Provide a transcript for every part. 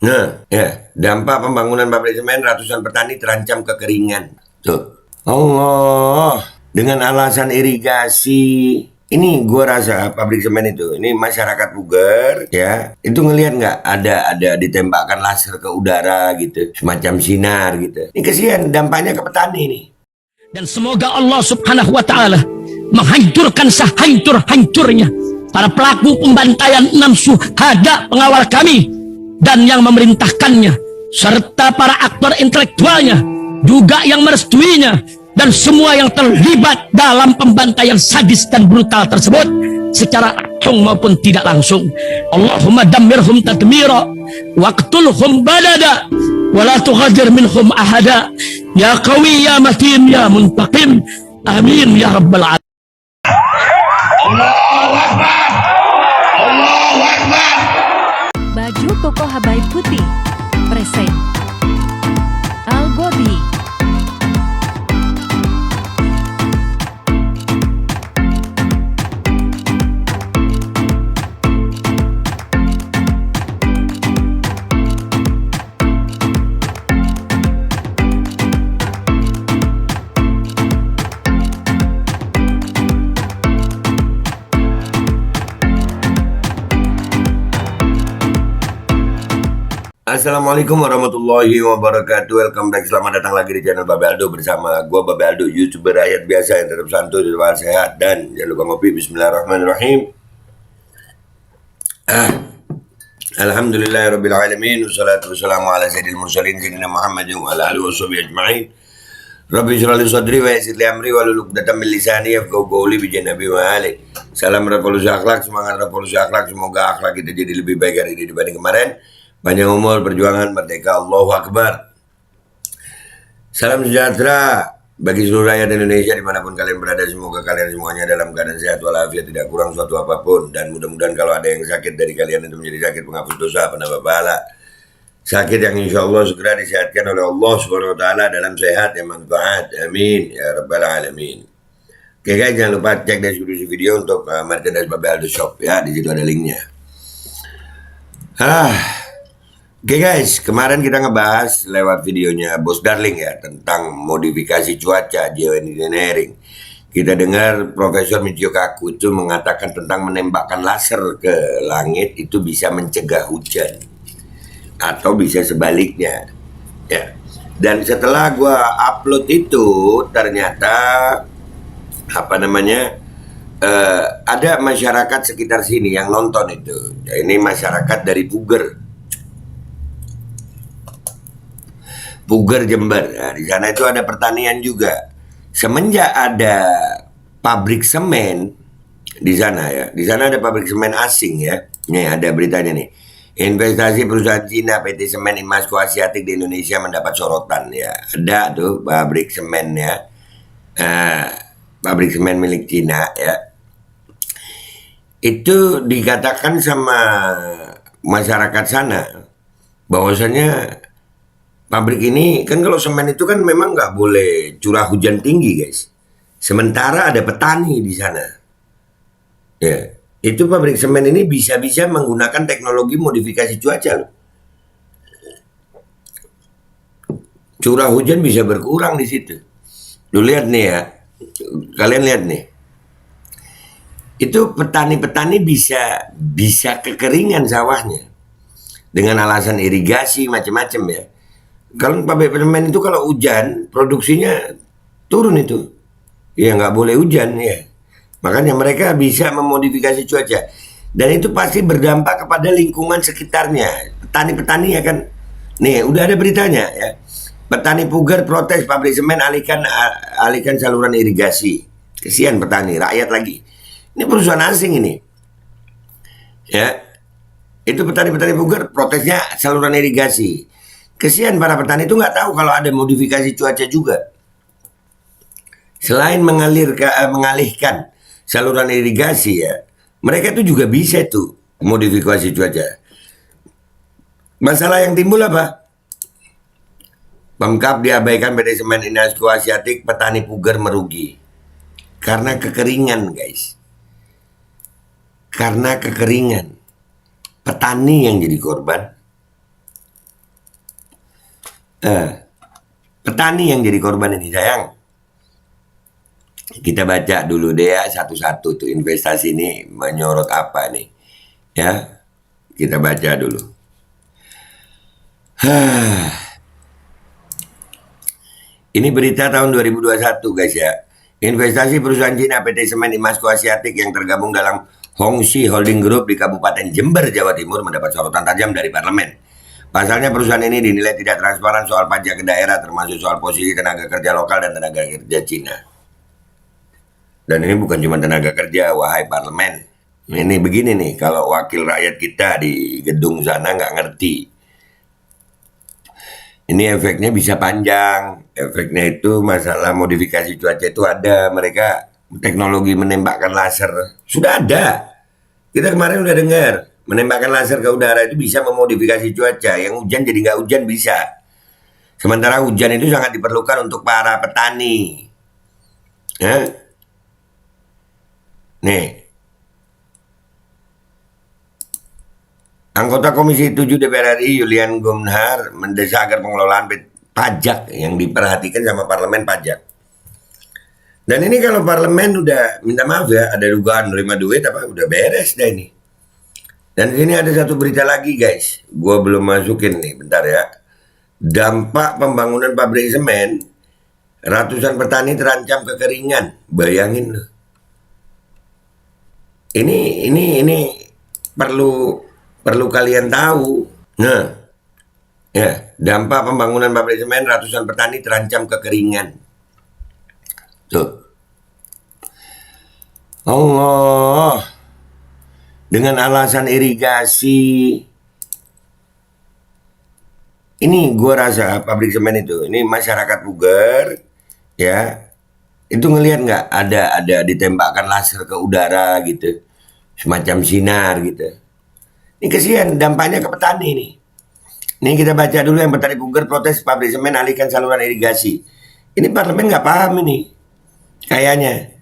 Nah, ya, dampak pembangunan pabrik semen ratusan petani terancam kekeringan. Tuh. Allah, dengan alasan irigasi. Ini gua rasa pabrik semen itu, ini masyarakat Puger ya, itu ngelihat nggak ada ditembakkan laser ke udara gitu, semacam sinar gitu. Ini kesian dampaknya ke petani nih. Dan semoga Allah subhanahu wa ta'ala menghancurkan sehancur-hancurnya para pelaku pembantaian 6 syuhada pengawal kami dan yang memerintahkannya, serta para aktor intelektualnya juga yang merestuinya, dan semua yang terlibat dalam pembantaian sadis dan brutal tersebut secara langsung maupun tidak langsung. Allahumma dammirhum tadmira waqtulhum balada wala tughadir minhum ahada ya qawi ya matin ya muntaqim amin ya rabbal alamin. Allahu Akbar. Allahu Akbar. Baju koko Habaib Putih present Al Gobi. Assalamualaikum warahmatullahi wabarakatuh. Welcome back, selamat datang lagi di channel Babe Aldo bersama gua Babe Aldo, YouTuber rakyat biasa yang tetap santuy, tetap sehat, dan jangan lupa ngopi. Bismillahirrahmanirrahim. Alhamdulillahirabbil alamin, wassalatu wassalamu ala sayyidil mursalin sayyidina Muhammadin wa ala alihi washabihi ajma'in. Rabbi shrah li sadri wa yassir li amri wa hlul 'uqdatam min lisani yafqahu qawli bi janabi wa ali. Salam revolusi akhlak, semangat revolusi akhlak, semoga akhlak kita jadi lebih baik hari ini dibanding kemarin. Panjang umur, perjuangan, merdeka, Allahu Akbar. Salam sejahtera bagi seluruh rakyat Indonesia dimanapun kalian berada. Semoga kalian semuanya dalam keadaan sehat walafiat, tidak kurang suatu apapun. Dan mudah-mudahan kalau ada yang sakit dari kalian itu menjadi sakit penghapus dosa, penambah pahala. Sakit yang insya Allah segera disehatkan oleh Allah Subhanahu Wa Taala dalam sehat yang manfaat. Amin ya rabbal alamin. Oke guys, jangan lupa cek deskripsi video untuk merchandise Babe Aldo Shop ya. Di situ ada linknya. Oke guys, kemarin kita ngebahas lewat videonya Bos Darling ya tentang modifikasi cuaca geoengineering. Kita dengar Profesor Michio Kaku itu mengatakan tentang menembakkan laser ke langit itu bisa mencegah hujan atau bisa sebaliknya ya. Dan setelah gua upload itu ternyata ada masyarakat sekitar sini yang nonton itu. Ya, ini masyarakat dari Puger Jember. Nah, di sana itu ada pertanian juga. Semenjak ada pabrik semen di sana ya. Di sana ada pabrik semen asing ya. Nih ada beritanya nih. Investasi perusahaan Cina PT Semen Imasco Asiatik di Indonesia mendapat sorotan ya. Ada tuh pabrik semen ya. Pabrik semen milik Cina ya. Itu dikatakan sama masyarakat sana bahwasanya pabrik ini kan kalau semen itu kan memang nggak boleh curah hujan tinggi guys. Sementara ada petani di sana. Ya, itu pabrik semen ini bisa-bisa menggunakan teknologi modifikasi cuaca loh. Curah hujan bisa berkurang di situ. Lu lihat nih ya, kalian lihat nih. Itu petani-petani bisa kekeringan sawahnya dengan alasan irigasi macam-macam ya. Kalau pabrik semen itu kalau hujan produksinya turun itu, ya nggak boleh hujan ya. Makanya mereka bisa memodifikasi cuaca dan itu pasti berdampak kepada lingkungan sekitarnya. Petani-petani ya kan, nih udah ada beritanya ya. Petani Puger protes pabrik semen alihkan saluran irigasi. Kesian petani, rakyat lagi. Ini perusahaan asing ini, ya. Itu petani-petani Puger protesnya saluran irigasi. Kesian para petani itu nggak tahu kalau ada modifikasi cuaca juga. Selain mengalihkan saluran irigasi ya, mereka itu juga bisa tuh modifikasi cuaca. Masalah yang timbul apa? Pemkap diabaikan PT Semen Imasco Asiatik, petani Puger merugi. Karena kekeringan guys. Karena kekeringan. Petani yang jadi korban. Petani yang jadi korban ini sayang. Kita baca dulu deh ya satu-satu tuh investasi ini menyorot apa nih. Ya, kita baca dulu. Ini berita tahun 2021 guys ya. Investasi perusahaan Cina PT Semen Imasco Asiatik yang tergabung dalam Hongxi Holding Group di Kabupaten Jember, Jawa Timur mendapat sorotan tajam dari parlemen. Pasalnya perusahaan ini dinilai tidak transparan soal pajak ke daerah termasuk soal posisi tenaga kerja lokal dan tenaga kerja Cina. Dan ini bukan cuma tenaga kerja, wahai parlemen. Ini begini nih, kalau wakil rakyat kita di gedung sana nggak ngerti. Ini efeknya bisa panjang. Efeknya itu masalah modifikasi cuaca itu ada. Mereka teknologi menembakkan laser. Sudah ada. Kita kemarin udah dengar. Menembakkan laser ke udara itu bisa memodifikasi cuaca. Yang hujan jadi nggak hujan bisa. Sementara hujan itu sangat diperlukan untuk para petani. Ya? Nih. Anggota Komisi 7 DPR RI Yulian Gumnhar mendesak agar pengelolaan pajak yang diperhatikan sama parlemen pajak. Dan ini kalau parlemen udah minta maaf ya, ada dugaan nerima duit apa udah beres dah ini. Dan di sini ada satu berita lagi guys, gua belum masukin nih, bentar ya. Dampak pembangunan pabrik semen, ratusan petani terancam kekeringan. Bayangin loh. Ini perlu kalian tahu. Nah, ya, dampak pembangunan pabrik semen, ratusan petani terancam kekeringan. Tuh. Allah. Dengan alasan irigasi. Ini gua rasa pabrik semen itu, ini masyarakat Puger, ya, itu ngelihat nggak ada ditembakkan laser ke udara gitu, semacam sinar gitu. Ini kesian dampaknya ke petani nih. Ini kita baca dulu yang petani Puger protes pabrik semen alihkan saluran irigasi. Ini parlemen nggak paham ini, kayaknya.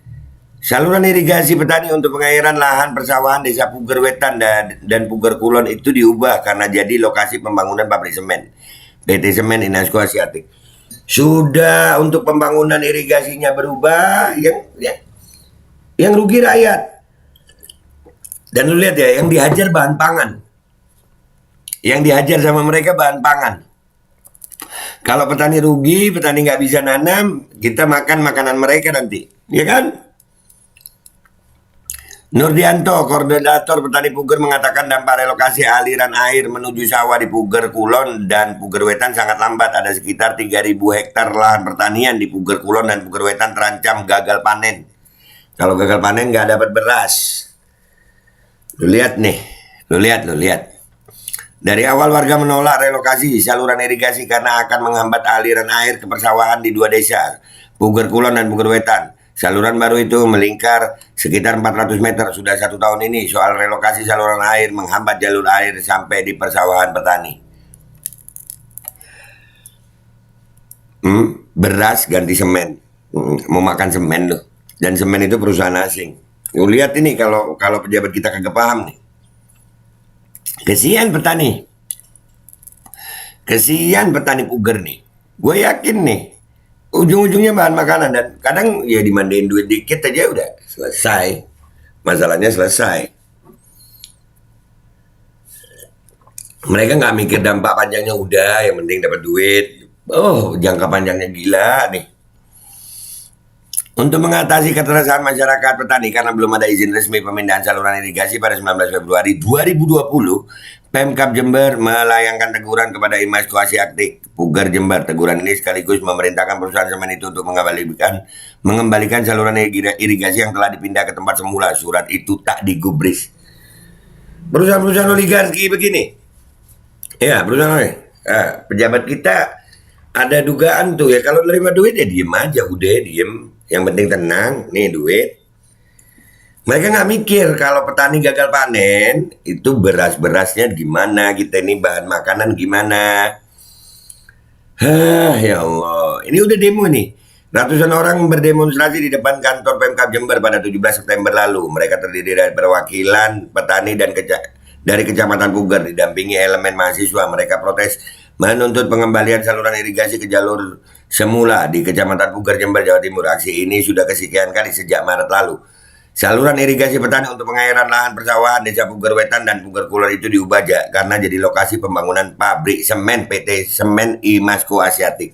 Saluran irigasi petani untuk pengairan lahan persawahan Desa Puger Wetan dan Puger Kulon itu diubah karena jadi lokasi pembangunan pabrik semen PT Semen Imasco Asiatik. Sudah untuk pembangunan irigasinya berubah, yang rugi rakyat. Dan lu lihat ya, yang dihajar bahan pangan. Yang dihajar sama mereka bahan pangan. Kalau petani rugi, petani nggak bisa nanam, kita makan makanan mereka nanti, ya kan? Nurdianto, koordinator petani Puger mengatakan dampak relokasi aliran air menuju sawah di Puger Kulon dan Puger Wetan sangat lambat. Ada sekitar 3.000 hektar lahan pertanian di Puger Kulon dan Puger Wetan terancam gagal panen. Kalau gagal panen nggak dapat beras. Lu lihat nih, lu lihat. Dari awal warga menolak relokasi saluran irigasi karena akan menghambat aliran air ke persawahan di dua desa, Puger Kulon dan Puger Wetan. Saluran baru itu melingkar sekitar 400 meter. Sudah 1 tahun ini soal relokasi saluran air menghambat jalur air sampai di persawahan petani. Beras ganti semen. Mau makan semen loh. Dan semen itu perusahaan asing. Lu lihat ini kalau pejabat kita kagak paham nih. Kesian petani. Kesian petani Puger nih. Gue yakin nih. Ujung-ujungnya bahan makanan dan kadang ya dimandiin duit dikit aja udah selesai. Masalahnya selesai. Mereka nggak mikir dampak panjangnya udah, yang penting dapat duit. Oh, jangka panjangnya gila nih. Untuk mengatasi keresahan masyarakat petani karena belum ada izin resmi pemindahan saluran irigasi pada 19 Februari 2020, Pemkab Jember melayangkan teguran kepada Imasco Asiatik Puger Jember. Teguran ini sekaligus memerintahkan perusahaan semen itu untuk mengembalikan saluran irigasi yang telah dipindah ke tempat semula. Surat itu tak digubris. Perusahaan-perusahaan oligarki begini. Ya, pejabat kita ada dugaan tuh ya, kalau nerima duit ya diem aja, udah diem. Yang penting tenang, nih duit. Mereka nggak mikir kalau petani gagal panen, itu beras-berasnya gimana, kita ini bahan makanan gimana. Ya Allah, ini udah demo nih. Ratusan orang berdemonstrasi di depan kantor Pemkab Jember pada 17 September lalu. Mereka terdiri dari perwakilan petani dari Kecamatan Puger didampingi elemen mahasiswa. Mereka protes menuntut pengembalian saluran irigasi ke jalur semula di Kecamatan Puger, Jember, Jawa Timur. Aksi ini sudah kesekian kali sejak Maret lalu. Saluran irigasi petani untuk pengairan lahan persawahan Desa Puger Wetan dan Puger Kulon itu diubah karena jadi lokasi pembangunan pabrik semen PT Semen Imasco Asiatik.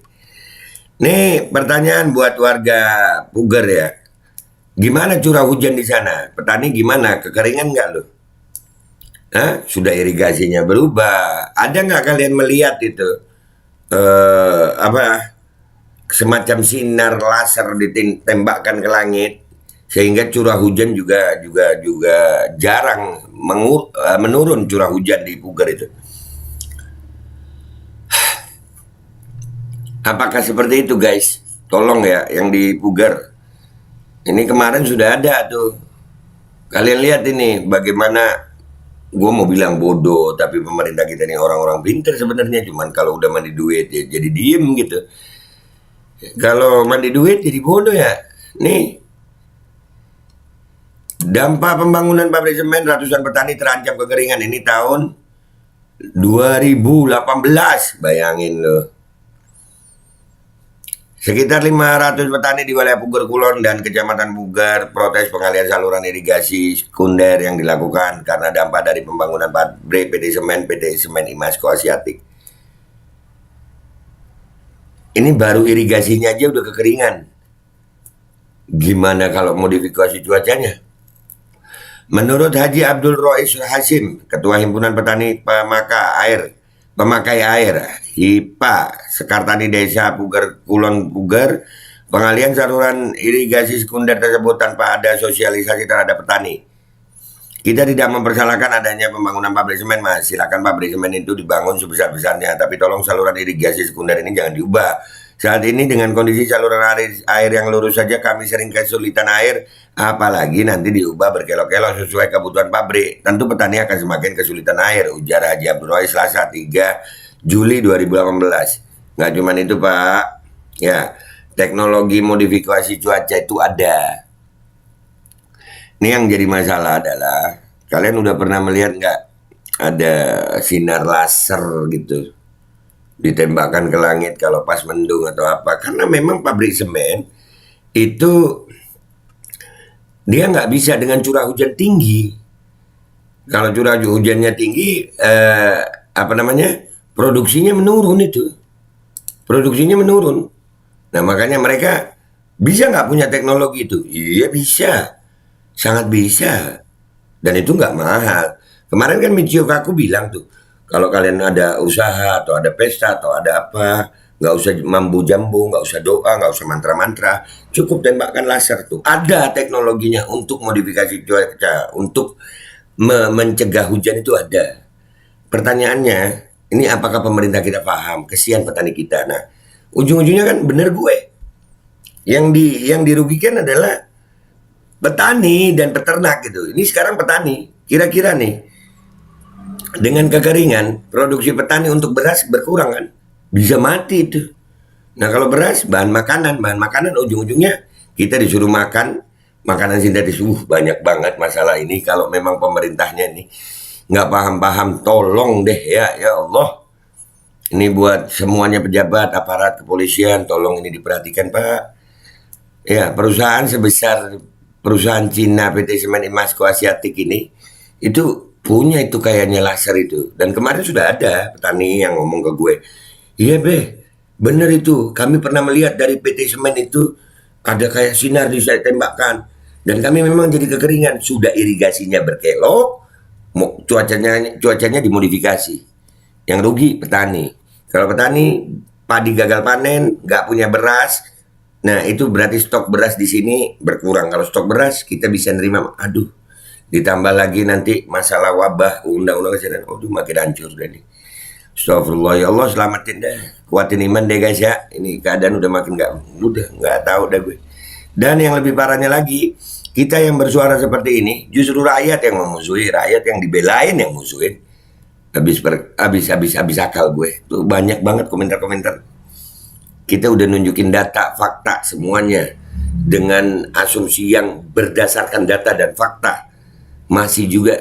Nih pertanyaan buat warga Puger ya. Gimana curah hujan di sana? Petani gimana? Kekeringan nggak lo? Hah? Sudah irigasinya berubah. Ada nggak kalian melihat itu semacam sinar laser ditembakkan ke langit sehingga curah hujan juga jarang menurun curah hujan di Puger itu. Apakah seperti itu guys? Tolong ya yang di Puger. Ini kemarin sudah ada tuh. Kalian lihat ini bagaimana. Gue mau bilang bodoh, tapi pemerintah kita ini orang-orang pintar sebenarnya. Cuman kalau udah mandi duit ya jadi diem gitu. Kalau mandi duit jadi bodoh ya. Nih, dampak pembangunan pabrik semen, ratusan petani terancam kekeringan. Ini tahun 2018, bayangin loh. Sekitar 500 petani di wilayah Puger Kulon dan Kecamatan Puger protes pengalihan saluran irigasi sekunder yang dilakukan karena dampak dari pembangunan pabrik PT Semen Imasco Asiatik. Ini baru irigasinya aja udah kekeringan. Gimana kalau modifikasi cuacanya? Menurut Haji Abdul Rois Hasim, Ketua Himpunan Petani Pemakai Air HIPA Sekartani Desa Puger Kulon Puger, pengalihan saluran irigasi sekunder tersebut tanpa ada sosialisasi terhadap petani. Kita tidak mempersalahkan adanya pembangunan pabrik semen, Mas. Silakan pabrik semen itu dibangun sebesar-besarnya, tapi tolong saluran irigasi sekunder ini jangan diubah. Saat ini dengan kondisi saluran air yang lurus saja kami sering kesulitan air, apalagi nanti diubah berkelok-kelok sesuai kebutuhan pabrik. Tentu petani akan semakin kesulitan air, ujar Haji Abdul Rois Selasa 3 Juli 2018. Nggak cuma itu Pak, ya teknologi modifikasi cuaca itu ada. Ini yang jadi masalah adalah kalian udah pernah melihat nggak ada sinar laser gitu ditembakkan ke langit kalau pas mendung atau apa? Karena memang pabrik semen itu dia nggak bisa dengan curah hujan tinggi. Kalau curah hujannya tinggi, produksinya menurun itu. Produksinya menurun. Nah makanya mereka bisa nggak punya teknologi itu? Iya bisa, sangat bisa. Dan itu nggak mahal. Kemarin kan Michio Kaku bilang tuh, kalau kalian ada usaha atau ada pesta atau ada apa, nggak usah mambu jambu, nggak usah doa, nggak usah mantra-mantra, cukup tembakkan laser tuh. Ada teknologinya untuk modifikasi cuaca, untuk mencegah hujan itu ada. Pertanyaannya, ini apakah pemerintah kita paham? Kesian petani kita. Nah, ujung-ujungnya kan bener gue. Yang dirugikan adalah petani dan peternak gitu. Ini sekarang petani, kira-kira nih, dengan kekeringan, produksi petani untuk beras berkurang kan? Bisa mati itu. Nah kalau beras, bahan makanan ujung-ujungnya kita disuruh makan makanan sintetis. Banyak banget masalah ini. Kalau memang pemerintahnya ini nggak paham-paham, tolong deh ya Allah. Ini buat semuanya pejabat, aparat kepolisian, tolong ini diperhatikan Pak. Ya perusahaan sebesar perusahaan Cina PT Semen Imasco Asiatik ini, itu punya itu kayaknya laser itu. Dan kemarin sudah ada petani yang ngomong ke gue, iya bener itu, kami pernah melihat dari PT Semen itu ada kayak sinar di saya tembakkan, dan kami memang jadi kekeringan. Sudah irigasinya berkelok, cuacanya dimodifikasi. Yang rugi petani. Kalau petani padi gagal panen, nggak punya beras, nah itu berarti stok beras di sini berkurang. Kalau stok beras kita bisa nerima, ditambah lagi nanti masalah wabah, undang-undang kesehatan, makin hancur deh nih. Astagfirullah, ya Allah selamatin deh, kuatin iman deh guys ya. Ini keadaan udah makin nggak tahu dah gue. Dan yang lebih parahnya lagi, kita yang bersuara seperti ini, justru rakyat yang memusuhi, rakyat yang dibelain yang musuhin. Habis akal gue. Tuh banyak banget komentar-komentar. Kita udah nunjukin data, fakta semuanya dengan asumsi yang berdasarkan data dan fakta. Masih juga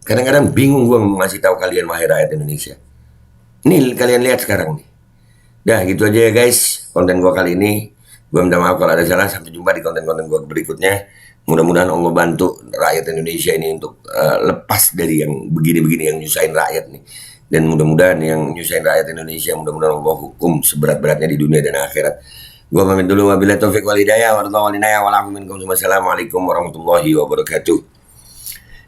Kadang-kadang bingung gue mau ngasih tahu kalian wahai rakyat Indonesia. Nih kalian lihat sekarang nih. Dah gitu aja ya guys konten gue kali ini. Gue minta maaf kalau ada salah. Sampai jumpa di konten-konten gue berikutnya. Mudah-mudahan Allah bantu rakyat Indonesia ini untuk lepas dari yang begini-begini yang nyusahin rakyat nih. Dan mudah-mudahan yang nyusahin rakyat Indonesia, mudah-mudahan Allah hukum seberat-beratnya di dunia dan akhirat. Gue pamit dulu. Wabillahi taufiq wal hidayah. Wassalamualaikum warahmatullahi wabarakatuh.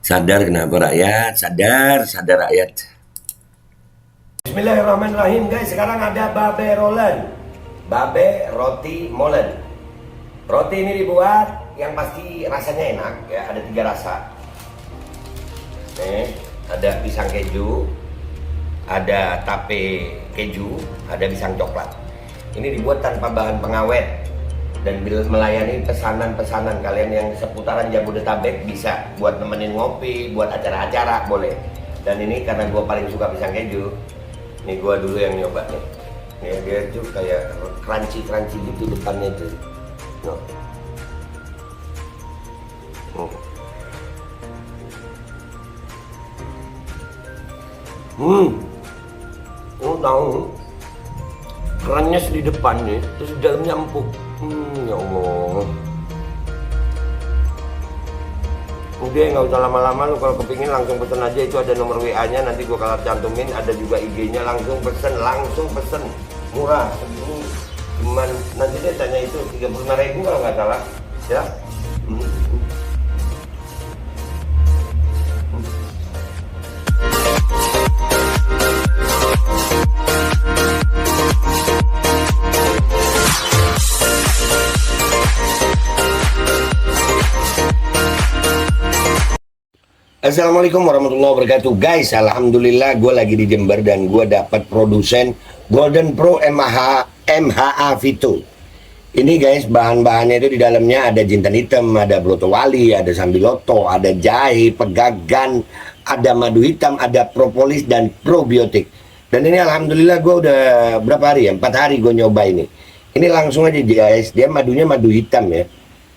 Sadar kenapa rakyat? Sadar rakyat. Bismillahirrahmanirrahim guys. Sekarang ada babe rolen, babe roti molen. Roti ini dibuat yang pasti rasanya enak ya. Ada 3 rasa. Nih, ada pisang keju, ada tape keju, ada pisang coklat. Ini dibuat tanpa bahan pengawet dan melayani pesanan-pesanan kalian yang seputaran Jabodetabek, bisa buat nemenin ngopi, buat acara-acara boleh. Dan ini karena gue paling suka pisang keju, nih gue dulu yang nyoba nih. Ya, dia tuh kayak crunchy gitu depannya tuh. No. Lu tahu kerannya di depan nih, terus di dalamnya empuk. Ya Allah. Udah nggak usah lama-lama, lu kalau kepingin langsung pesen aja, itu ada nomor WA-nya, nanti gua kalau cantumin, ada juga IG-nya, langsung pesen, murah. Ini cuman nanti dia tanya itu 35.000 kalau nggak salah, ya. Assalamualaikum warahmatullahi wabarakatuh. Guys, alhamdulillah gue lagi di Jember dan gue dapat produsen Golden Pro MHA Vito. Ini guys, bahan-bahannya itu di dalamnya ada jintan hitam, ada broto wali, ada sambiloto, ada jahe, pegagan, ada madu hitam, ada propolis dan probiotik. Dan ini alhamdulillah gue udah berapa hari ya? 4 hari gue nyoba ini. Ini langsung aja guys, dia madunya madu hitam ya.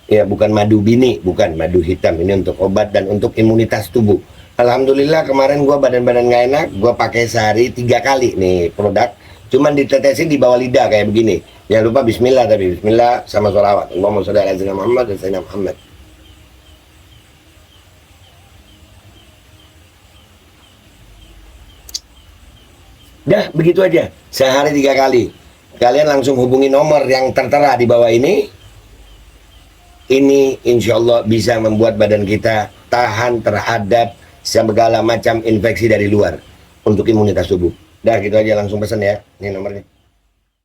Ya, bukan madu bini, bukan madu hitam. Ini untuk obat dan untuk imunitas tubuh. Alhamdulillah kemarin gua badan-badan nggak enak, gua pakai sehari 3 kali nih produk. Cuman ditetesin di bawah lidah kayak begini. Jangan lupa bismillah, tapi bismillah sama sholawat. Allahumma sholli ala sayyidina Muhammad dan sayyidina Muhammad. Dah, begitu aja. Sehari 3 kali. Kalian langsung hubungi nomor yang tertera di bawah ini. Ini insya Allah bisa membuat badan kita tahan terhadap segala macam infeksi dari luar untuk imunitas tubuh. Dah gitu aja, langsung pesan ya. Ini nomornya.